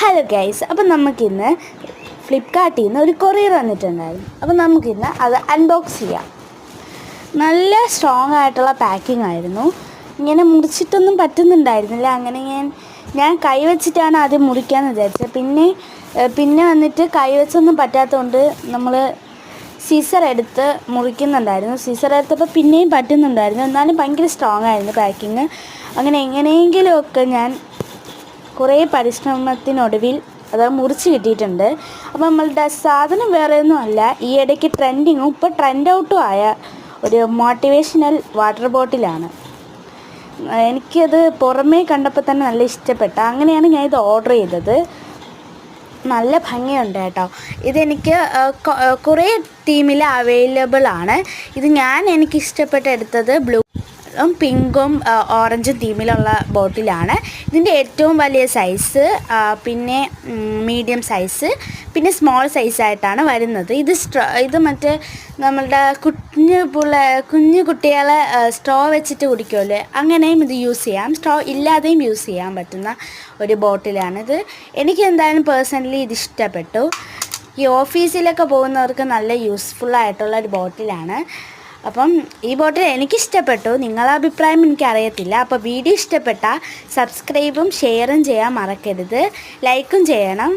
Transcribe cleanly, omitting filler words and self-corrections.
Hello guys, അപ്പം നമുക്കിന്ന് ഫ്ലിപ്കാർട്ടിൽ നിന്ന് ഒരു കൊറിയർ വന്നിട്ടുണ്ടായിരുന്നു. അപ്പം നമുക്കിന്ന് അത് അൺബോക്സ് ചെയ്യാം. നല്ല സ്ട്രോങ് ആയിട്ടുള്ള പാക്കിംഗ് ആയിരുന്നു. ഇങ്ങനെ മുറിച്ചിട്ടൊന്നും പറ്റുന്നുണ്ടായിരുന്നില്ല. അങ്ങനെ ഞാൻ കൈ വെച്ചിട്ടാണ് ആദ്യം മുറിക്കാമെന്ന് വിചാരിച്ചത്. പിന്നെ വന്നിട്ട് കൈ വെച്ചൊന്നും പറ്റാത്തതുകൊണ്ട് നമ്മൾ സീസർ എടുത്ത് മുറിക്കുന്നുണ്ടായിരുന്നു. സീസർ എടുത്തപ്പോൾ പിന്നെയും പറ്റുന്നുണ്ടായിരുന്നു. എന്നാലും ഭയങ്കര സ്ട്രോങ് ആയിരുന്നു പാക്കിങ്. അങ്ങനെ എങ്ങനെയെങ്കിലുമൊക്കെ ഞാൻ കുറേ പരിശ്രമത്തിനൊടുവിൽ അത് മുറിച്ച് കിട്ടിയിട്ടുണ്ട്. അപ്പോൾ നമ്മളുടെ സാധനം വേറെ ഒന്നുമല്ല, ഈ ഇടയ്ക്ക് ട്രെൻഡിങ്ങും ഇപ്പോൾ ട്രെൻഡ് ഔട്ടും ആയ ഒരു മോട്ടിവേഷണൽ വാട്ടർ ബോട്ടിലാണ്. എനിക്കത് പുറമേ കണ്ടപ്പോൾ തന്നെ നല്ല ഇഷ്ടപ്പെട്ട, അങ്ങനെയാണ് ഞാൻ ഇത് ഓർഡർ ചെയ്തത്. നല്ല ഭംഗിയുണ്ട് കേട്ടോ. ഇതെനിക്ക് കുറേ തീമിൽ അവൈലബിൾ ആണ്. ഇത് എനിക്ക് ഇഷ്ടപ്പെട്ട് എടുത്തത് പിങ്കും ഓറഞ്ചും തീമിലുള്ള ബോട്ടിലാണ്. ഇതിൻ്റെ ഏറ്റവും വലിയ സൈസ്, പിന്നെ മീഡിയം സൈസ്, പിന്നെ സ്മോൾ സൈസായിട്ടാണ് വരുന്നത്. ഇത് മറ്റേ നമ്മളുടെ കുഞ്ഞു കുട്ടികളെ സ്ട്രോ വെച്ചിട്ട് കുടിക്കുമല്ലോ, അങ്ങനെയും ഇത് യൂസ് ചെയ്യാം. സ്ട്രോ ഇല്ലാതെയും യൂസ് ചെയ്യാൻ പറ്റുന്ന ഒരു ബോട്ടിലാണിത്. എനിക്ക് എന്തായാലും പേഴ്സണലി ഇത് ഇഷ്ടപ്പെട്ടു. ഈ ഓഫീസിലൊക്കെ പോകുന്നവർക്ക് നല്ല യൂസ്ഫുള്ളായിട്ടുള്ള ഒരു ബോട്ടിലാണ്. അപ്പം ഈ ബോട്ടിൽ എനിക്കിഷ്ടപ്പെട്ടു. നിങ്ങളുടെ അഭിപ്രായം എനിക്കറിയത്തില്ല. അപ്പോൾ വീഡിയോ ഇഷ്ടപ്പെട്ടാൽ സബ്സ്ക്രൈബും ഷെയറും ചെയ്യാൻ മറക്കരുത്. ലൈക്കും ചെയ്യണം.